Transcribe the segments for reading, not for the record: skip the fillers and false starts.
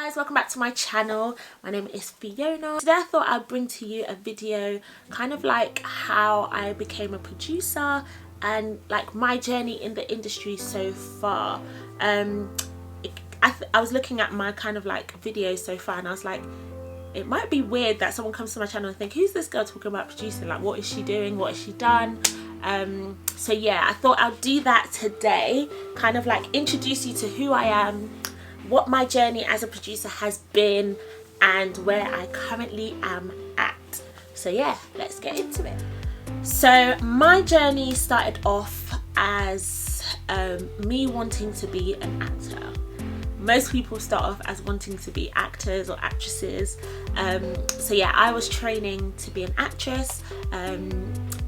Guys, welcome back to my channel. My name is Fiona. Today I thought I'd bring to you a video kind of like how I became a producer and like my journey in the industry so far. I was looking at my kind of like videos so far and I was like, it might be weird that someone comes to my channel and think, who's this girl talking about producing? Like, what is she doing? What has she done? So yeah, I thought I'll do that today, kind of like introduce you to who I am, what my journey as a producer has been, and where I currently am at. So yeah, let's get into it. So my journey started off as me wanting to be an actor. Most people start off as wanting to be actors or actresses. So yeah, I was training to be an actress.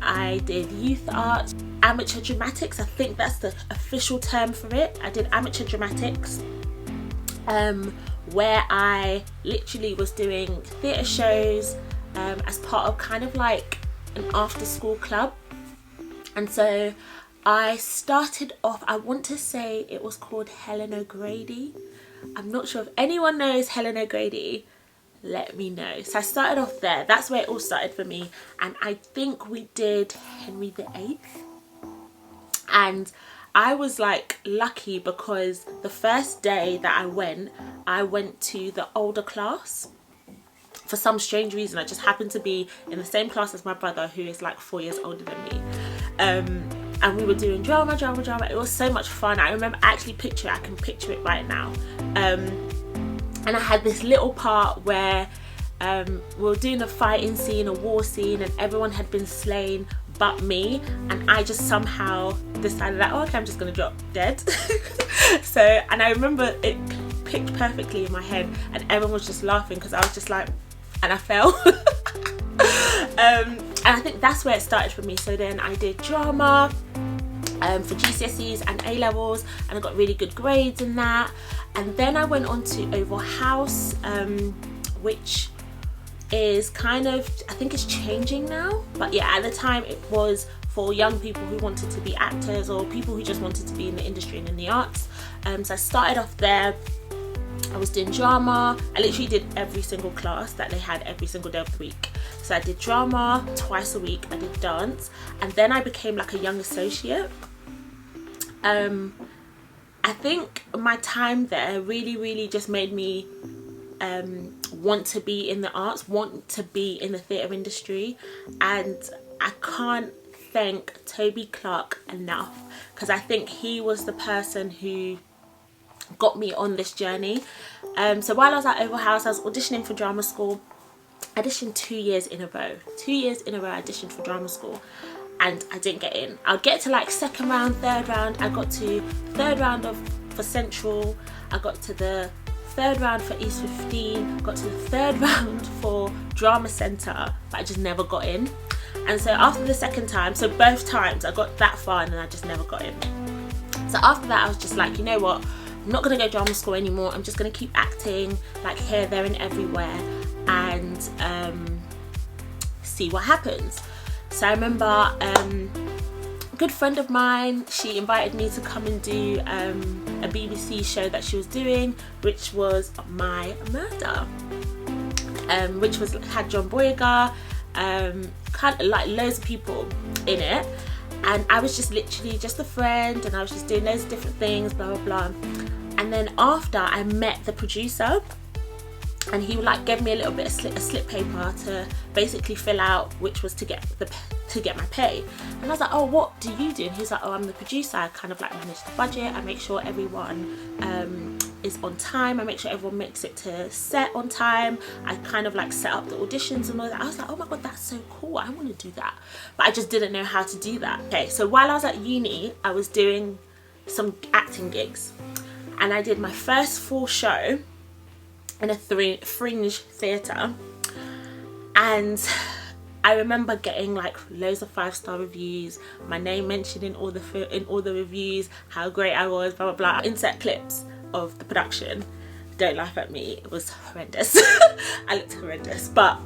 I did youth art, amateur dramatics, I think that's the official term for it. I did amateur dramatics, where I literally was doing theatre shows as part of kind of like an after school club. And so I started off, I want to say it was called Helen O'Grady. I'm not sure if anyone knows Helen O'Grady, let me know. So I started off there, that's where it all started for me, and I think we did Henry VIII. And I was like lucky because the first day that I went to the older class. For some strange reason I just happened to be in the same class as my brother, who is like 4 years older than me. And we were doing drama. It was so much fun. I remember I can picture it right now. And I had this little part where we were doing a fighting scene, a war scene, and everyone had been slain but me, and I just somehow decided that, oh, okay, I'm just gonna drop dead. So, and I remember it picked perfectly in my head and everyone was just laughing because I was just like, and I fell. And I think that's where it started for me. So then I did drama for GCSEs and A-levels, and I got really good grades in that. And then I went on to Oval House, which is kind of, I think it's changing now, but yeah, at the time it was for young people who wanted to be actors or people who just wanted to be in the industry and in the arts. So I started off there. I was doing drama. I literally did every single class that they had every single day of the week. So I did drama twice a week, I did dance, and then I became like a young associate. I think my time there really just made me want to be in the arts, want to be in the theatre industry, and I can't thank Toby Clark enough, because I think he was the person who got me on this journey. So while I was at Oval House, I was auditioning for drama school. I auditioned 2 years in a row. 2 years in a row I auditioned for drama school and I didn't get in. I'd get to like second round, third round. I got to third round for Central. I got to the third round for East 15. Got to the third round for Drama Centre, but I just never got in. And so after the second time, so both times I got that far and then I just never got in. So after that I was just like, you know what, I'm not gonna go drama school anymore. I'm just gonna keep acting like here, there and everywhere, and see what happens. So I remember a good friend of mine, she invited me to come and do a BBC show that she was doing, which was My Murder, which had John Boyega, kind of like loads of people in it, and I was just literally just a friend, and I was just doing loads of different things, blah blah blah. And then after, I met the producer, and he like gave me a little bit of a slip paper to basically fill out, which was to get my pay. And I was like, oh, what do you do? And he's like, oh, I'm the producer. I kind of like manage the budget. I make sure everyone is on time. I make sure everyone makes it to set on time. I kind of like set up the auditions and all that. I was like, oh my god, that's so cool. I want to do that. But I just didn't know how to do that. Okay, so while I was at uni, I was doing some acting gigs. And I did my first full show in a fringe theatre, and I remember getting like loads of 5-star reviews, my name mentioned in all the reviews, how great I was, blah blah blah. Insert clips of the production. Don't laugh at me, it was horrendous. I looked horrendous, but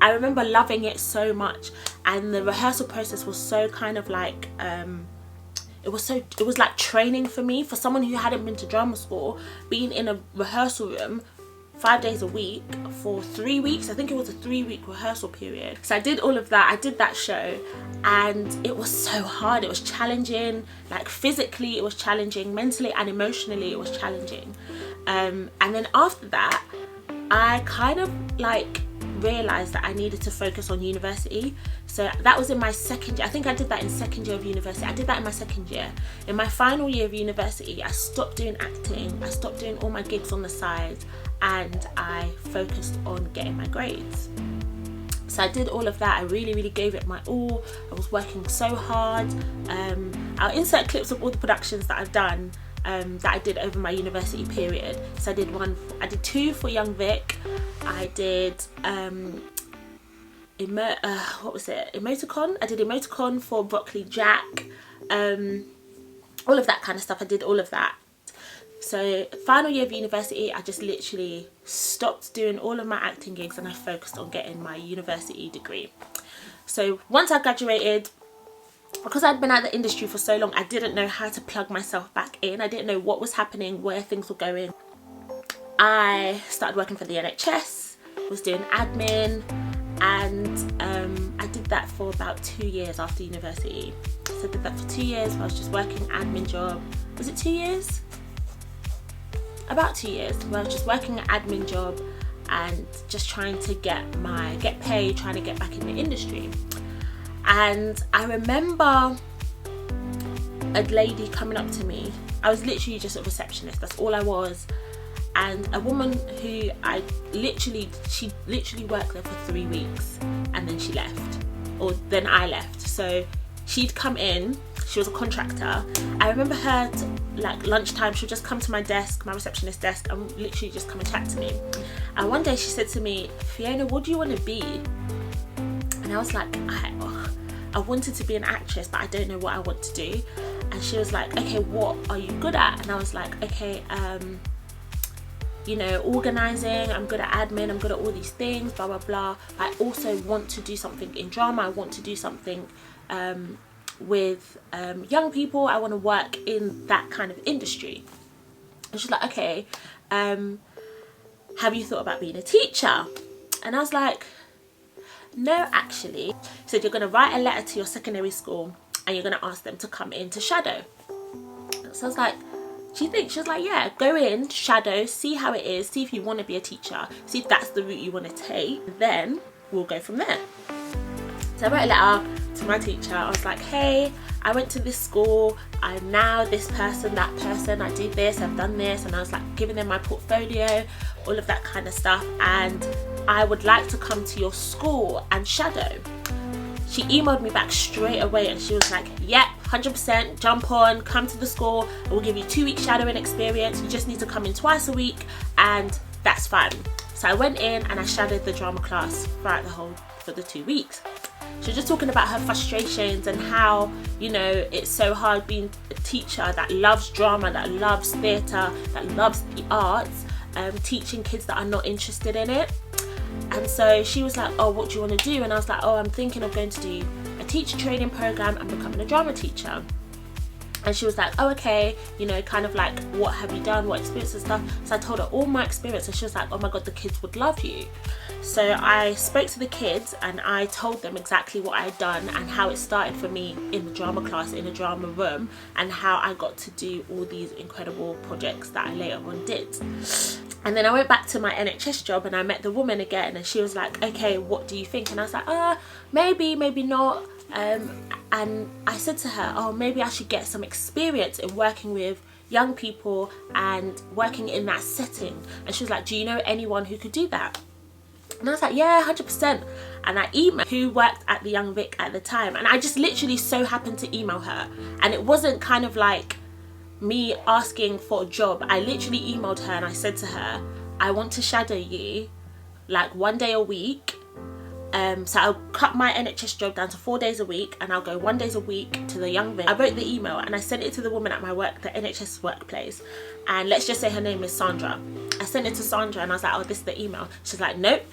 I remember loving it so much, and the rehearsal process was so kind of like it was like training for me. For someone who hadn't been to drama school, being in a rehearsal room 5 days a week for 3 weeks. I think it was a 3-week rehearsal period. So I did all of that. I did that show, and it was so hard. It was challenging, like physically it was challenging, mentally and emotionally it was challenging. And then after that, I kind of like realized that I needed to focus on university. So that was in my second year. I think I did that in second year of university. I did that in my second year. In my final year of university, I stopped doing acting. I stopped doing all my gigs on the side, and I focused on getting my grades. So I did all of that. I really gave it my all. I was working so hard. I'll insert clips of all the productions that I've done that I did over my university period. So I did 2 for Young Vic. I did what was it? Emoticon. I did Emoticon for Broccoli Jack. All of that kind of stuff. I did all of that. So final year of university, I just literally stopped doing all of my acting gigs and I focused on getting my university degree. So once I graduated, because I'd been out of the industry for so long, I didn't know how to plug myself back in. I didn't know what was happening, where things were going. I started working for the NHS, was doing admin, and I did that for about 2 years after university. So I did that for 2 years where I was just working admin job. Was it 2 years? About 2 years where I was just working an admin job and just trying to get paid, trying to get back in the industry. And I remember a lady coming up to me. I was literally just a receptionist, that's all I was. And a woman who she literally worked there for 3 weeks and then she left, or then I left. So she'd come in, she was a contractor. I remember her like lunchtime, she'll just come to my desk, my receptionist desk, and literally just come and chat to me. And one day she said to me, "Fiona, what do you want to be?" And I was like, I wanted to be an actress, but I don't know what I want to do. And she was like, "Okay, what are you good at?" And I was like, "Okay, organising, I'm good at admin, I'm good at all these things, blah blah blah. I also want to do something in drama. I want to do something with young people. I want to work in that kind of industry." And she's like, "Okay, have you thought about being a teacher?" And I was like, "No, actually." She said, "You're going to write a letter to your secondary school and you're going to ask them to come in to shadow." So I was like, "Do you think?" She was like, "Yeah, go in, shadow, see how it is, see if you want to be a teacher, see if that's the route you want to take, then we'll go from there." So I wrote a letter to my teacher. I was like, "Hey, I went to this school, I'm now this person, that person, I did this, I've done this," and I was like giving them my portfolio, all of that kind of stuff, "and I would like to come to your school and shadow." She emailed me back straight away and she was like, "Yep, 100%, jump on, come to the school, we'll give you 2 weeks shadowing experience, you just need to come in twice a week and that's fine." So I went in and I shadowed the drama class for the 2 weeks. She was just talking about her frustrations and how, it's so hard being a teacher that loves drama, that loves theatre, that loves the arts, teaching kids that are not interested in it. And so she was like, "Oh, what do you want to do?" And I was like, "Oh, I'm thinking of going to do a teacher training program and becoming a drama teacher." And she was like, "Oh, okay, kind of like, what have you done, what experience and stuff?" So I told her all my experience and she was like, "Oh my god, the kids would love you." So I spoke to the kids and I told them exactly what I'd done and how it started for me in the drama class, in a drama room, and how I got to do all these incredible projects that I later on did. And then I went back to my NHS job and I met the woman again and she was like, "Okay, what do you think?" And I was like, maybe not. And I said to her, "Oh, maybe I should get some experience in working with young people and working in that setting." And she was like, "Do you know anyone who could do that?" And I was like, "Yeah, 100%. And I emailed who worked at the Young Vic at the time. And I just literally so happened to email her. And it wasn't kind of like me asking for a job. I literally emailed her and I said to her, "I want to shadow you like 1 day a week. So I'll cut my NHS job down to 4 days a week and I'll go 1 day a week to the Young Vic." I wrote the email and I sent it to the woman at my work, the NHS workplace. And let's just say her name is Sandra. I sent it to Sandra and I was like, "Oh, this is the email." She's like, "Nope."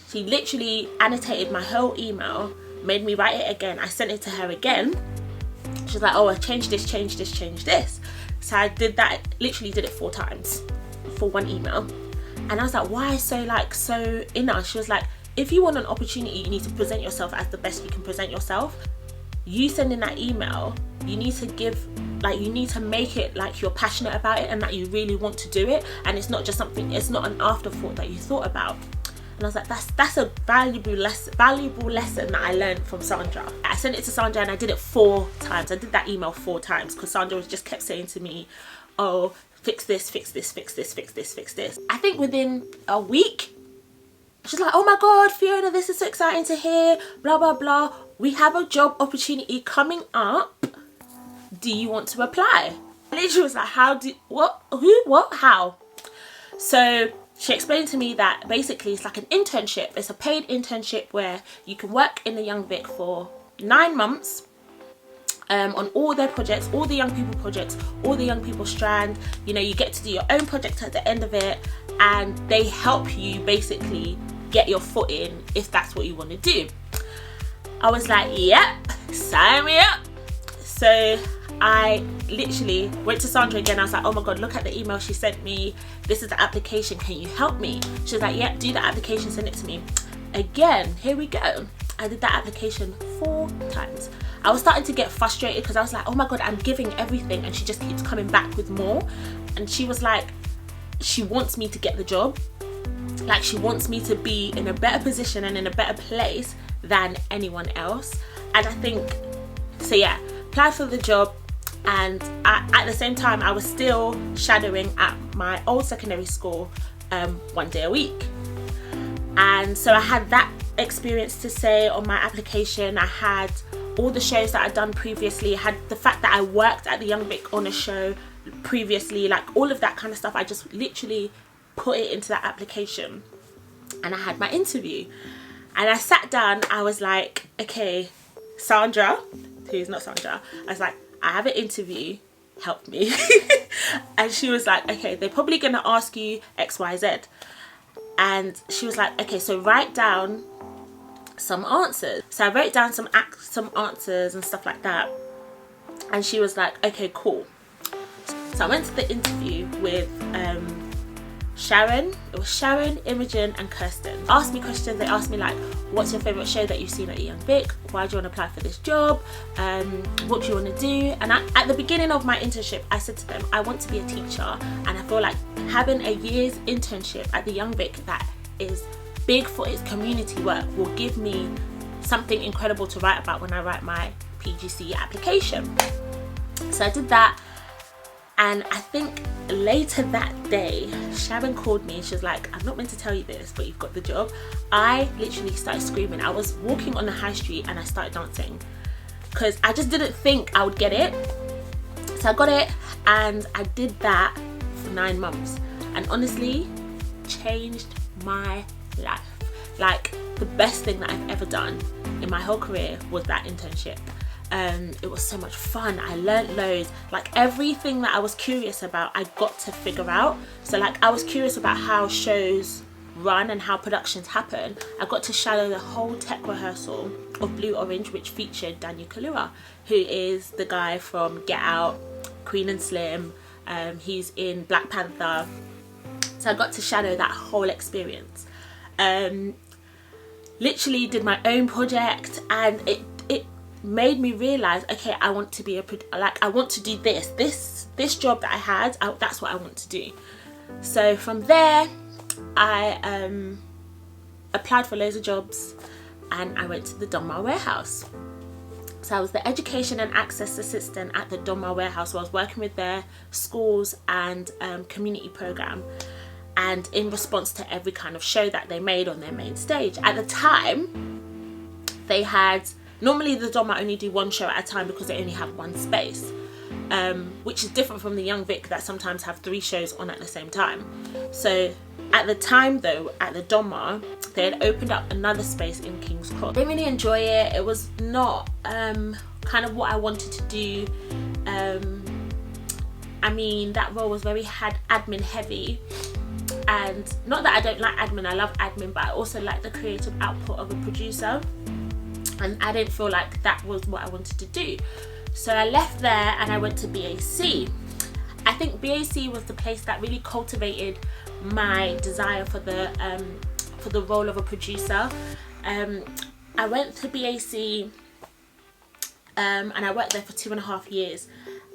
She literally annotated my whole email, made me write it again. I sent it to her again. She's like, "Oh, I changed this, change this, change this." So I did that, literally did it 4 times for one email. And I was like, why so inner? She was like, if you want an opportunity, you need to present yourself as the best you can present yourself. You sending that email, you need to make it like you're passionate about it and that you really want to do it, and it's not just something, it's not an afterthought that you thought about. And I was like, that's a valuable lesson that I learned from Sandra. I sent it to Sandra and I did it 4 times. I did that email 4 times because Sandra just kept saying to me, oh, fix this, fix this, fix this, fix this, fix this. I think within a week, she's like, oh my God, Fiona, this is so exciting to hear, blah, blah, blah. We have a job opportunity coming up. Do you want to apply? I literally was like, how? So she explained to me that basically it's like an internship. It's a paid internship where you can work in the Young Vic for 9 months on all their projects, all the young people projects, all the young people strand. You know, you get to do your own project at the end of it, and they help you basically get your foot in if that's what you want to do. I was like, yep, sign me up. So I literally went to Sandra again. I was like, oh my God, look at the email she sent me. This is the application. Can you help me? She was like, yep, do the application, send it to me. Again, here we go. I did that application 4 times. I was starting to get frustrated because I was like, oh my God, I'm giving everything and she just keeps coming back with more. And she was like, she wants me to get the job. Like, she wants me to be in a better position and in a better place than anyone else. And I think, so yeah, applied for the job. And at the same time, I was still shadowing at my old secondary school 1 day a week. And so I had that experience to say on my application. I had all the shows that I'd done previously. I had the fact that I worked at the Young Vic on a show previously, like all of that kind of stuff. I just literally put it into that application, and I had my interview. And I sat down, I was like, okay, Sandra, who's not Sandra, I was like, I have an interview, help me. And she was like, okay, they're probably gonna ask you XYZ. And she was like, okay, so write down some answers. So I wrote down some answers and stuff like that. And she was like, okay, cool. So I went to the interview with Sharon. It was Sharon, Imogen and Kirsten. Asked me questions. They asked me like, what's your favourite show that you've seen at Young Vic? Why do you want to apply for this job? What do you want to do? And at the beginning of my internship, I said to them, I want to be a teacher, and I feel like having a year's internship at the Young Vic that is big for its community work will give me something incredible to write about when I write my PGC application. So I did that. And I think later that day, Sharon called me and she was like, I'm not meant to tell you this, but you've got the job. I literally started screaming. I was walking on the high street and I started dancing because I just didn't think I would get it. So I got it, and I did that for 9 months. And honestly, changed my life. Like, the best thing that I've ever done in my whole career was that internship. It was so much fun. I learned loads. Like, everything that I was curious about, I got to figure out. So like, I was curious about how shows run and how productions happen. I got to shadow the whole tech rehearsal of Blue Orange, which featured Daniel Kaluuya, who is the guy from Get Out, Queen and Slim. He's in Black Panther. So I got to shadow that whole experience. Literally did my own project, and it made me realize, okay, I want to be I want to do this job that I had. That's what I want to do. So from there, I applied for loads of jobs, and I went to the Donmar Warehouse. So I was the education and access assistant at the Donmar Warehouse. So I was working with their schools and community program, and in response to every kind of show that they made on their main stage. At the time, they had, normally the Donmar only do 1 show at a time because they only have 1 space, which is different from the Young Vic that sometimes have 3 shows on at the same time. So at the time though, at the Donmar, they had opened up another space in King's Cross. I didn't really enjoy it. It was not kind of what I wanted to do. I mean, that role was very admin heavy. And not that I don't like admin, I love admin, but I also like the creative output of a producer. And I didn't feel like that was what I wanted to do. So I left there and I went to BAC. I think BAC was the place that really cultivated my desire for the role of a producer. I went to BAC and I worked there for 2.5 years,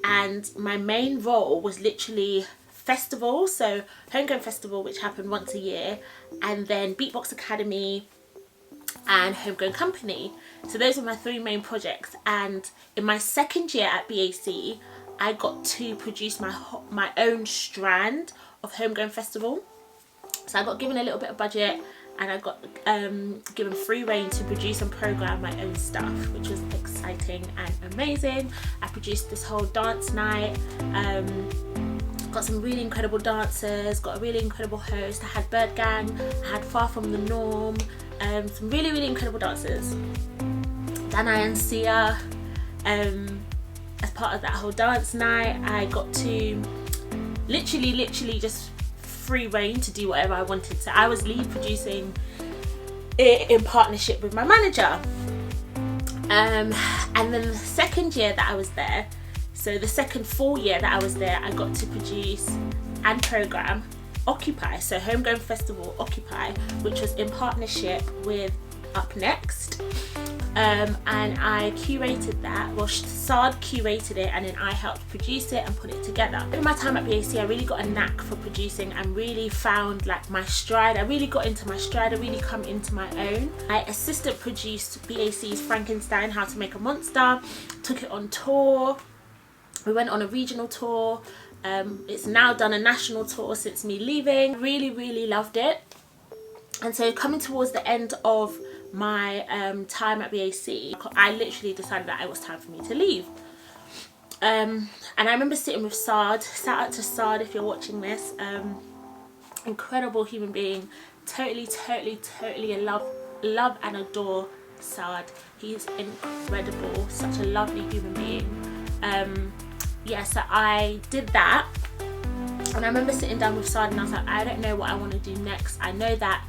and my main role was literally festivals, so Homegrown Festival, which happened once a year, and then Beatbox Academy and Homegrown Company. So those were my 3 main projects, and in my 2nd year at BAC I got to produce my own strand of Homegrown Festival. So I got given a little bit of budget, and I got given free reign to produce and program my own stuff, which was exciting and amazing. I produced this whole dance night, got some really incredible dancers, got a really incredible host. I had Bird Gang, I had Far From The Norm, some really, really incredible dancers. Dana and Sia. As part of that whole dance night, I got to literally just free reign to do whatever I wanted. So I was lead producing it in partnership with my manager. And then the 2nd year that I was there, so the 2nd full year that I was there, I got to produce and program Occupy, so Homegrown Festival Occupy, which was in partnership with Up Next. And I curated that. Well, Saad curated it, and then I helped produce it and put it together. In my time at BAC, I really got a knack for producing and really found like my stride. I really got into my stride. I really come into my own. I assistant produced BAC's Frankenstein, How to Make a Monster, took it on tour. We went on a regional tour. It's now done a national tour since me leaving. Really loved it. And so coming towards the end of my time at BAC, I literally decided that it was time for me to leave. And I remember sitting with Saad. Shout out to Saad if you're watching this. Incredible human being. Totally love and adore Saad. He's incredible. Such a lovely human being. Yeah, so I did that, and I remember sitting down with Saad and I was like, I don't know what I want to do next. I know that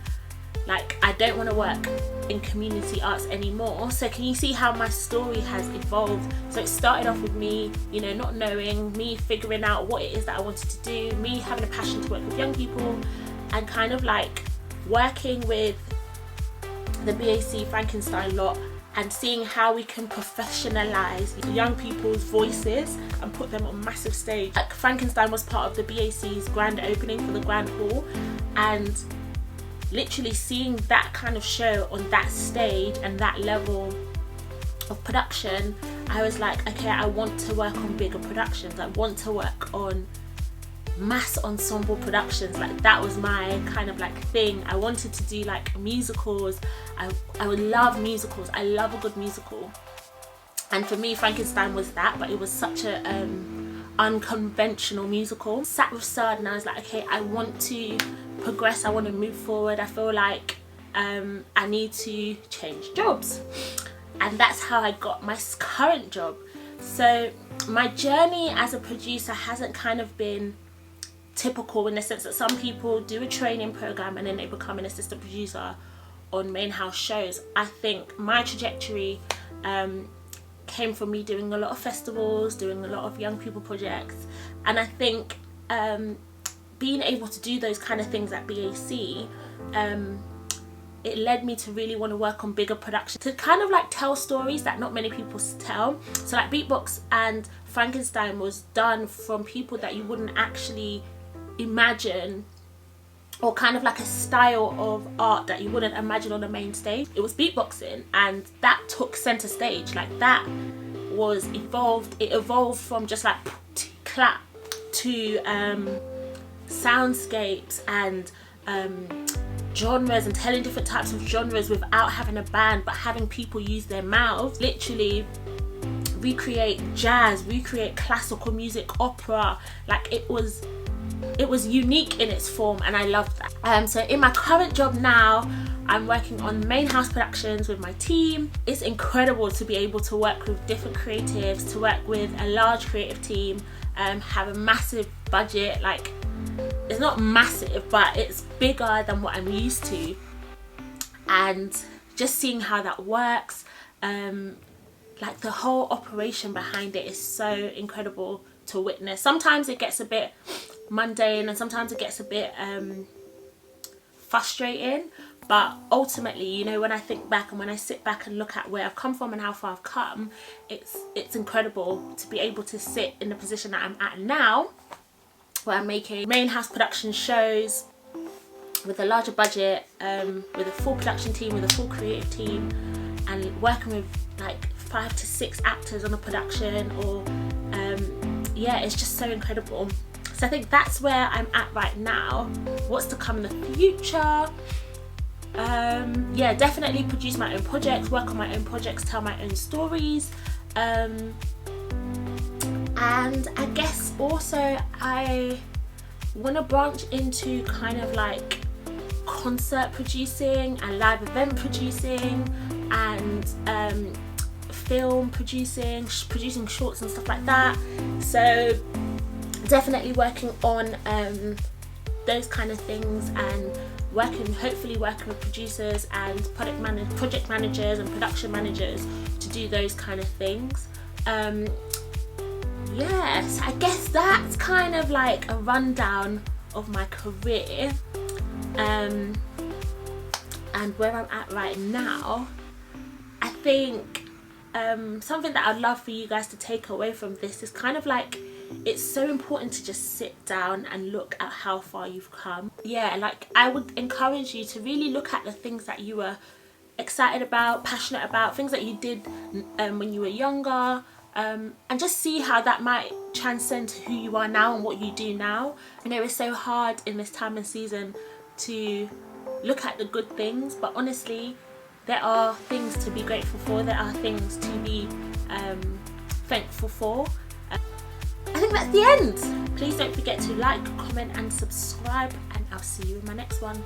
like I don't want to work in community arts anymore. So can you see how my story has evolved? So it started off with me, you know, not knowing, me figuring out what it is that I wanted to do, me having a passion to work with young people, and kind of like working with the BAC Frankenstein lot and seeing how we can professionalize young people's voices and put them on massive stage. Like Frankenstein was part of the BAC's grand opening for the Grand Hall, and literally seeing that kind of show on that stage and that level of production, I was like, okay, I want to work on bigger productions. I want to work on mass ensemble productions. Like that was my kind of like thing. I wanted to do like musicals. I would love musicals. I love a good musical, and for me Frankenstein was that, but it was such a unconventional musical. Sat with Saad and I was like, okay, I want to progress, I want to move forward. I feel like I need to change jobs, and that's how I got my current job. So my journey as a producer hasn't kind of been typical in the sense that some people do a training program and then they become an assistant producer on main house shows. I think my trajectory came from me doing a lot of festivals, doing a lot of young people projects, and I think being able to do those kind of things at BAC, it led me to really want to work on bigger productions, to kind of like tell stories that not many people tell. So like Beatbox and Frankenstein was done from people that you wouldn't actually imagine, or kind of like a style of art that you wouldn't imagine on the main stage. It was beatboxing, and that took center stage. Like that was evolved. It evolved from just like clap to soundscapes and genres, and telling different types of genres without having a band, but having people use their mouths. Literally recreate jazz, recreate classical music, opera. Like it was unique in its form, and I loved that. So in my current job now, I'm working on main house productions with my team. It's incredible to be able to work with different creatives, to work with a large creative team, have a massive budget. Like it's not massive, but it's bigger than what I'm used to, and just seeing how that works, like the whole operation behind it is so incredible to witness. Sometimes it gets a bit mundane and sometimes it gets a bit frustrating, but ultimately, you know, when I think back and when I sit back and look at where I've come from and how far I've come, it's incredible to be able to sit in the position that I'm at now, where I'm making main house production shows with a larger budget, with a full production team, with a full creative team, and working with like 5 to 6 actors on a production, or yeah, it's just so incredible. So I think that's where I'm at right now. What's to come in the future? Yeah, definitely produce my own projects, work on my own projects, tell my own stories, and I guess also I want to branch into kind of like concert producing and live event producing and film producing shorts and stuff like that. So definitely working on those kind of things, and hopefully working with producers and project managers and production managers to do those kind of things. Yes, I guess that's kind of like a rundown of my career and where I'm at right now. I think something that I'd love for you guys to take away from this is kind of like, it's so important to just sit down and look at how far you've come. Yeah, like I would encourage you to really look at the things that you were excited about, passionate about, things that you did when you were younger, and just see how that might transcend to who you are now and what you do now. I know it's so hard in this time and season to look at the good things, but honestly, there are things to be grateful for, there are things to be thankful for. I think that's the end. Please don't forget to like, comment and subscribe, and I'll see you in my next one.